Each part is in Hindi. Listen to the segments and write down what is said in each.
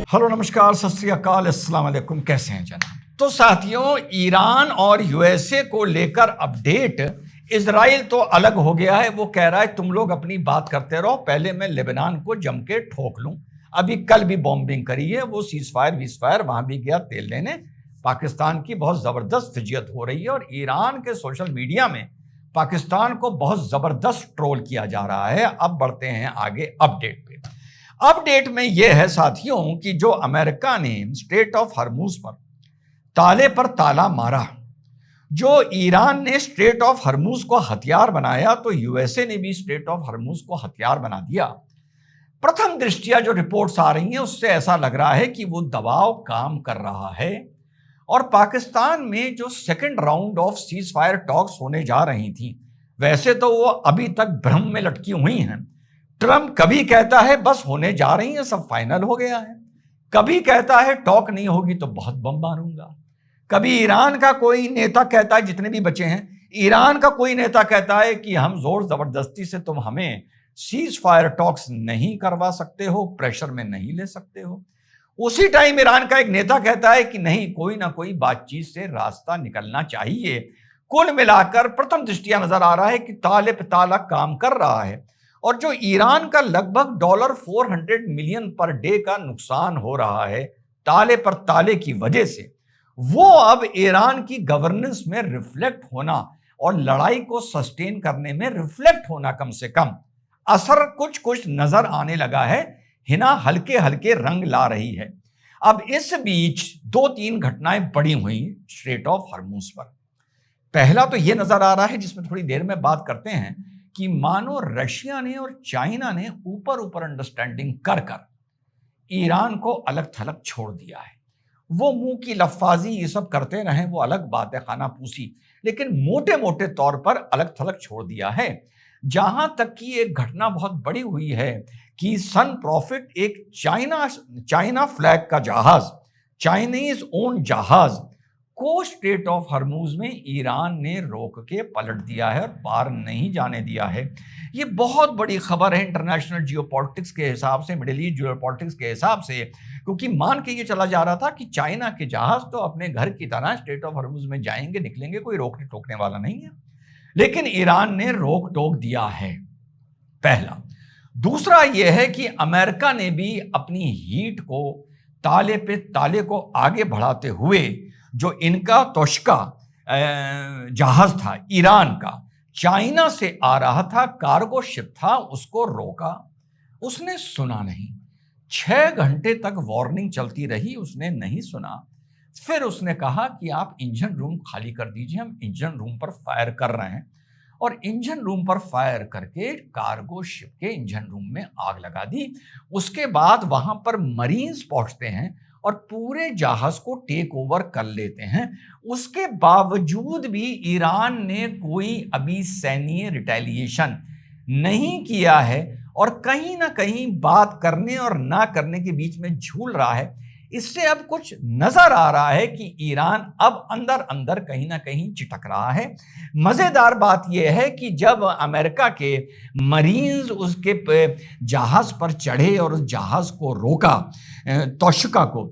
हेलो, नमस्कार, सत श्री अकाल, अस्सलाम वालेकुम। कैसे हैं जनाब? तो साथियों, ईरान और यूएसए को लेकर अपडेट। इजराइल तो अलग हो गया है। वो कह रहा है तुम लोग अपनी बात करते रहो, पहले मैं लेबनान को जम के ठोक लूं। अभी कल भी बॉम्बिंग करी है वो, सीजफायर वहां भी गया तेल लेने। पाकिस्तान की बहुत जबरदस्त फिजियत हो रही है और ईरान के सोशल मीडिया में पाकिस्तान को बहुत जबरदस्त ट्रोल किया जा रहा है। अब बढ़ते हैं आगे अपडेट पे। अपडेट में यह है साथियों कि जो अमेरिका ने स्ट्रेट ऑफ हरमुज पर ताला मारा, जो ईरान ने स्ट्रेट ऑफ हरमुज को हथियार बनाया, तो यूएसए ने भी स्ट्रेट ऑफ हरमुज को हथियार बना दिया। प्रथम दृष्टिया जो रिपोर्ट्स आ रही हैं उससे ऐसा लग रहा है कि वो दबाव काम कर रहा है और पाकिस्तान में जो second round of cease fire talks होने जा रही थी, वैसे तो वो अभी तक भ्रम में लटकी हुई हैं। ट्रंप कभी कहता है बस होने जा रही है, सब फाइनल हो गया है, कभी कहता है टॉक नहीं होगी तो बहुत बम मारूंगा। कभी ईरान का कोई नेता कहता है, जितने भी बचे हैं, ईरान का कोई नेता कहता है कि हम जोर जबरदस्ती से तुम हमें सीज फायर टॉक्स नहीं करवा सकते हो, प्रेशर में नहीं ले सकते हो। उसी टाइम ईरान का एक नेता कहता है कि नहीं, कोई ना कोई बातचीत से रास्ता निकलना चाहिए। कुल मिलाकर प्रथम दृष्टिया नजर आ रहा है कि ताले पे ताला काम कर रहा है और जो ईरान का लगभग $400 मिलियन पर डे का नुकसान हो रहा है ताले पर ताले की वजह से, वो अब ईरान की गवर्नेंस में रिफ्लेक्ट होना और लड़ाई को सस्टेन करने में रिफ्लेक्ट होना, कम से कम असर कुछ कुछ नजर आने लगा है। हिना हल्के हल्के रंग ला रही है। अब इस बीच 2-3 घटनाएं बड़ी हुई स्ट्रेट ऑफ हरमुज पर। पहला तो यह नजर आ रहा है, जिसमें थोड़ी देर में बात करते हैं, कि मानो रशिया ने और चाइना ने ऊपर ऊपर अंडरस्टैंडिंग कर कर ईरान को अलग थलग छोड़ दिया है। वो मुंह की लफ्फाजी ये सब करते रहे, वो अलग बात है, खाना पूसी, लेकिन मोटे मोटे तौर पर अलग थलग छोड़ दिया है। जहां तक कि एक घटना बहुत बड़ी हुई है कि सन प्रॉफिट, एक चाइना फ्लैग का जहाज, चाइनीज ओन जहाज को स्ट्रेट ऑफ हरमुज में ईरान ने रोक के पलट दिया है और पार नहीं जाने दिया है। ये बहुत बड़ी खबर है इंटरनेशनल जियोपॉलिटिक्स के हिसाब से, मिडिल ईस्ट जियोपॉलिटिक्स के हिसाब से, क्योंकि मान के ये चला जा रहा था कि चाइना के जहाज तो अपने घर की तरह स्ट्रेट ऑफ हरमुज में जाएंगे निकलेंगे, कोई रोकने टोकने वाला नहीं है, लेकिन ईरान ने रोक टोक दिया है। पहला। दूसरा यह है कि अमेरिका ने भी अपनी हीट को ताले पे ताले को आगे बढ़ाते हुए, जो इनका तोश्का जहाज था ईरान का, चाइना से आ रहा था, कार्गो शिप था, उसको रोका। उसने सुना नहीं। 6 घंटे तक वार्निंग चलती रही, उसने नहीं सुना। फिर उसने कहा कि आप इंजन रूम खाली कर दीजिए, हम इंजन रूम पर फायर कर रहे हैं, और इंजन रूम पर फायर करके कार्गो शिप के इंजन रूम में आग लगा दी। उसके बाद वहां पर मरीन्स पहुंचते हैं और पूरे जहाज को टेक ओवर कर लेते हैं। उसके बावजूद भी ईरान ने कोई अभी सैन्य रिटेलिएशन नहीं किया है और कहीं ना कहीं बात करने और ना करने के बीच में झूल रहा है। इससे अब कुछ नजर आ रहा है कि ईरान अब अंदर अंदर कहीं ना कहीं चिटक रहा है। मजेदार बात यह है कि जब अमेरिका के मरीन्स उसके जहाज पर चढ़े और उस जहाज को रोका, तोश्का को,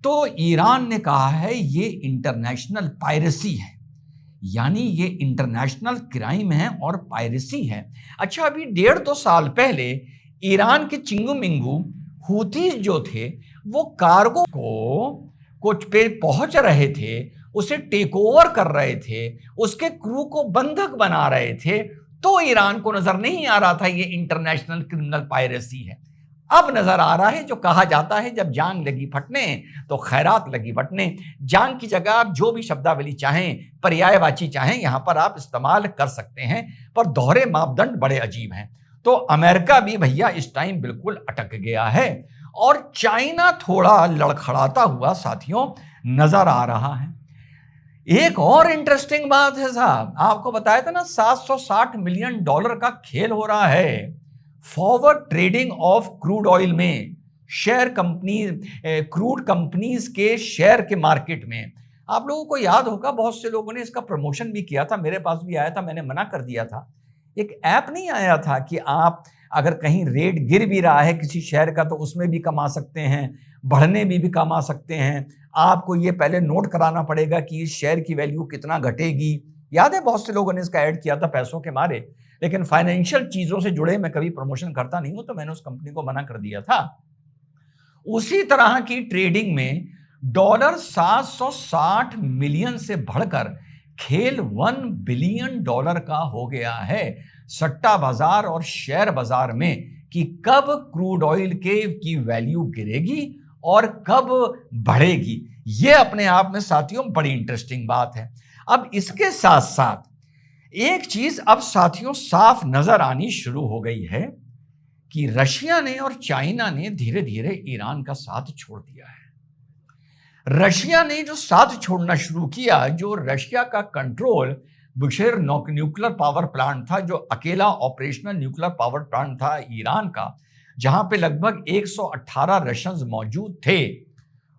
तो ईरान ने कहा है ये इंटरनेशनल पायरेसी है, यानी ये इंटरनेशनल क्राइम है और पायरेसी है। अच्छा, अभी 1.5-2 साल पहले ईरान के चिंगू मिंगू हूथीज जो थे, वो कार्गो को कुछ पे पहुंच रहे थे, उसे टेक ओवर कर रहे थे, उसके क्रू को बंधक बना रहे थे, तो ईरान को नजर नहीं आ रहा था ये इंटरनेशनल क्रिमिनल पायरेसी है। अब नजर आ रहा है, जो कहा जाता है जब जांग लगी फटने तो खैरात लगी बटने। जांग की जगह आप जो भी शब्दावली चाहें, पर्यायवाची चाहें, यहां पर आप इस्तेमाल कर सकते हैं, पर दोहरे मापदंड बड़े अजीब हैं। तो अमेरिका भी भैया इस टाइम बिल्कुल अटक गया है और चाइना थोड़ा लड़खड़ाता हुआ साथियों नजर आ रहा है। एक और इंटरेस्टिंग बात है साहब, आपको बताया था ना $760 मिलियन का खेल हो रहा है forward trading of crude oil में, शेयर कंपनी, क्रूड कंपनीज के शेयर के मार्केट में। आप लोगों को याद होगा, बहुत से लोगों ने इसका प्रमोशन भी किया था, मेरे पास भी आया था, मैंने मना कर दिया था। एक ऐप नहीं आया था कि आप अगर कहीं रेट गिर भी रहा है किसी शेयर का तो उसमें भी कमा सकते हैं, बढ़ने में भी कमा सकते हैं। आपको ये पहले नोट कराना पड़ेगा कि इस शेयर की वैल्यू कितना घटेगी। याद है बहुत से लोगों ने इसका ऐड किया था पैसों के मारे, लेकिन फाइनेंशियल चीजों से जुड़े मैं कभी प्रमोशन करता नहीं हूं, तो मैंने उस कंपनी को मना कर दिया था। उसी तरह की ट्रेडिंग में डॉलर 760 मिलियन से बढ़कर खेल 1 बिलियन डॉलर का हो गया है सट्टा बाजार और शेयर बाजार में, कि कब क्रूड ऑयल की वैल्यू गिरेगी और कब बढ़ेगी। यह अपने आप में साथियों बड़ी इंटरेस्टिंग बात है। अब इसके साथ साथ एक चीज अब साथियों साफ नजर आनी शुरू हो गई है कि रशिया ने और चाइना ने धीरे धीरे ईरान का साथ छोड़ दिया है। रशिया ने जो साथ छोड़ना शुरू किया, जो रशिया का control Bushehr nuclear power plant था, जो अकेला ऑपरेशनल न्यूक्लियर पावर प्लांट था ईरान का, जहां पे लगभग 118 रशियंस मौजूद थे,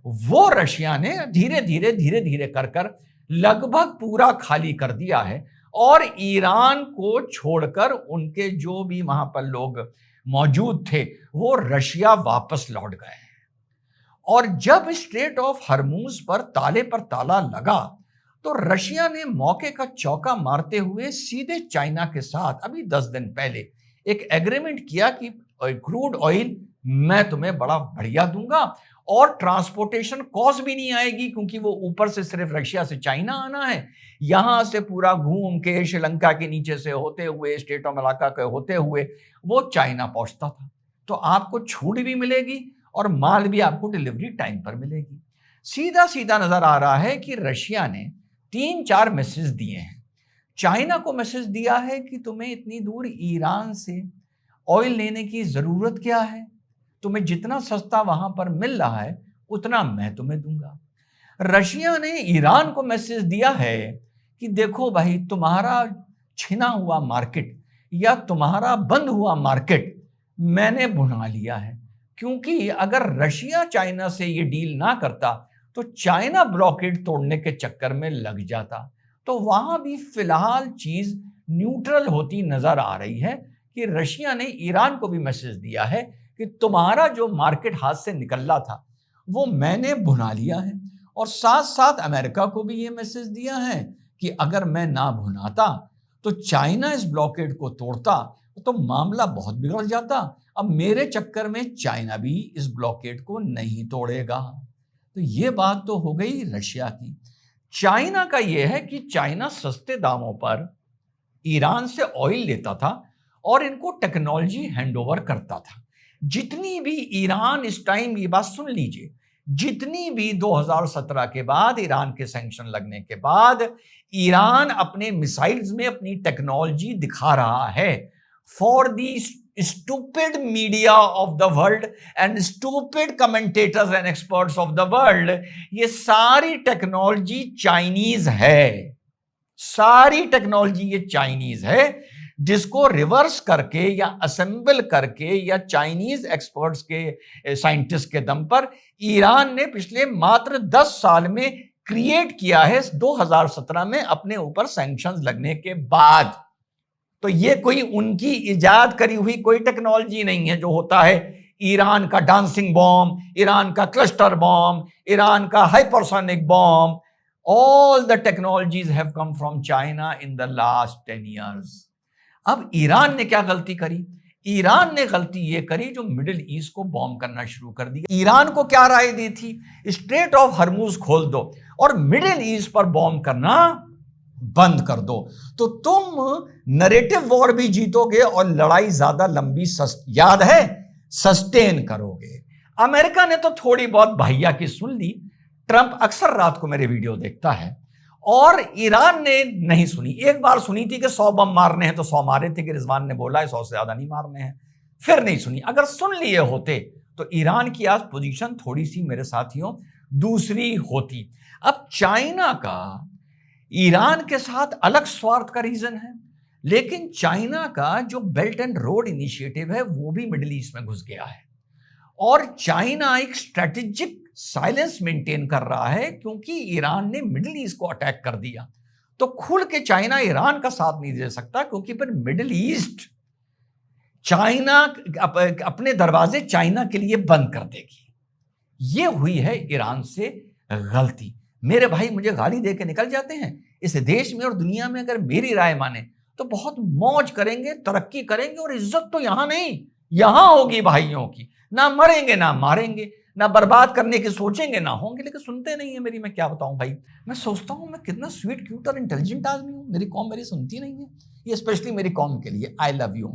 वो रशिया ने धीरे धीरे कर लगभग पूरा खाली कर दिया है। और ईरान को छोड़कर उनके जो भी वहां पर लोग मौजूद थे वो रशिया वापस लौट गए। और जब स्ट्रेट ऑफ हरमुज पर ताले पर ताला लगा तो रशिया ने मौके का चौका मारते हुए सीधे चाइना के साथ अभी 10 दिन पहले एक एग्रीमेंट किया कि क्रूड ऑयल मैं तुम्हें बड़ा बढ़िया दूंगा और ट्रांसपोर्टेशन कॉस्ट भी नहीं आएगी, क्योंकि वो ऊपर से सिर्फ रशिया से चाइना आना है, यहां से पूरा घूम के श्रीलंका के नीचे से होते हुए स्टेट ऑफ मलाक्का के होते हुए वो चाइना पहुंचता था। तो आपको छूट भी मिलेगी और माल भी आपको डिलीवरी टाइम पर मिलेगी। सीधा सीधा नजर आ रहा है कि रशिया ने 3-4 मैसेज दिए हैं। चाइना को मैसेज दिया है कि तुम्हें इतनी दूर ईरान से ऑयल लेने की जरूरत क्या है, तुम्हें जितना सस्ता वहां पर मिल रहा है उतना मैं तुम्हें दूंगा। रशिया ने ईरान को मैसेज दिया है कि देखो भाई, तुम्हारा छिना हुआ मार्केट या तुम्हारा बंद हुआ मार्केट मैंने भुना लिया है, क्योंकि अगर रशिया चाइना से ये डील ना करता तो चाइना ब्लॉकेड तोड़ने के चक्कर में लग जाता। तो वहां भी फिलहाल चीज न्यूट्रल होती नजर आ रही है कि रशिया ने ईरान को भी मैसेज दिया है कि तुम्हारा जो मार्केट हाथ से निकल रहा था वो मैंने भुना लिया है। और साथ साथ अमेरिका को भी ये मैसेज दिया है कि अगर मैं ना भुनाता तो चाइना इस ब्लॉकेड को तोड़ता तो मामला बहुत बिगड़ जाता। अब मेरे चक्कर में चाइना भी इस ब्लॉकेड को नहीं तोड़ेगा। तो ये बात तो हो गई रशिया की। चाइना का यह है कि चाइना सस्ते दामों पर ईरान से ऑयल लेता था और इनको टेक्नोलॉजी हैंडओवर करता था। जितनी भी ईरान इस टाइम, ये बात सुन लीजिए, जितनी भी 2017 के बाद ईरान के सैंक्शन लगने के बाद ईरान अपने मिसाइल्स में अपनी टेक्नोलॉजी दिखा रहा है for the stupid media of the world and stupid commentators and experts of the world, ये सारी टेक्नोलॉजी चाइनीज है। सारी टेक्नोलॉजी ये चाइनीज है, जिसको रिवर्स करके या असेंबल करके या चाइनीज एक्सपर्ट्स के साइंटिस्ट के दम पर ईरान ने पिछले मात्र 10 साल में क्रिएट किया है 2017 में अपने ऊपर सैंक्शंस लगने के बाद। तो ये कोई उनकी इजाद करी हुई कोई टेक्नोलॉजी नहीं है जो होता है ईरान का डांसिंग बॉम्ब, ईरान का क्लस्टर बॉम्ब, ईरान का hypersonic bomb. All the technologies have come from China in the last 10 years। अब ईरान ने क्या गलती करी? ईरान ने गलती ये करी जो मिडिल ईस्ट को बॉम्ब करना शुरू कर दिया। ईरान को क्या राय दी थी? स्ट्रेट ऑफ हरमुज खोल दो और मिडिल ईस्ट पर बॉम्ब करना बंद कर दो, तो तुम नरेटिव वॉर भी जीतोगे और लड़ाई ज्यादा लंबी याद है सस्टेन करोगे। अमेरिका ने तो थोड़ी बहुत भैया की सुन ली, ट्रंप अक्सर रात को मेरे वीडियो देखता है, और ईरान ने नहीं सुनी। एक बार सुनी थी कि 100 बम मारने हैं तो 100 मारे थे कि रिजवान ने बोला है 100 से ज्यादा नहीं मारने हैं, फिर नहीं सुनी। अगर सुन लिए होते तो ईरान की आज पोजीशन थोड़ी सी मेरे साथियों दूसरी होती। अब चाइना का ईरान के साथ अलग स्वार्थ का रीजन है, लेकिन चाइना का जो बेल्ट एंड रोड इनिशिएटिव है वो भी मिडिल ईस्ट में घुस गया है और चाइना एक स्ट्रेटेजिक साइलेंस मेंटेन कर रहा है, क्योंकि ईरान ने मिडिल ईस्ट को अटैक कर दिया तो खुल के चाइना ईरान का साथ नहीं दे सकता, क्योंकि फिर मिडिल ईस्ट चाइना अपने दरवाजे चाइना के लिए बंद कर देगी। ये हुई है ईरान से गलती। मेरे भाई मुझे गाली दे के निकल जाते हैं इस देश में और दुनिया में, अगर मेरी राय माने तो बहुत मौज करेंगे, तरक्की करेंगे, और इज्जत तो यहां नहीं, यहां होगी भाइयों की। ना मरेंगे ना मारेंगे, ना बर्बाद करने की सोचेंगे ना होंगे, लेकिन सुनते नहीं है मेरी। मैं क्या बताऊं भाई, मैं सोचता हूं मैं कितना स्वीट क्यूट और इंटेलिजेंट आदमी हूं, मेरी कौम मेरी सुनती नहीं है। ये स्पेशली मेरी कौम के लिए आई लव यू।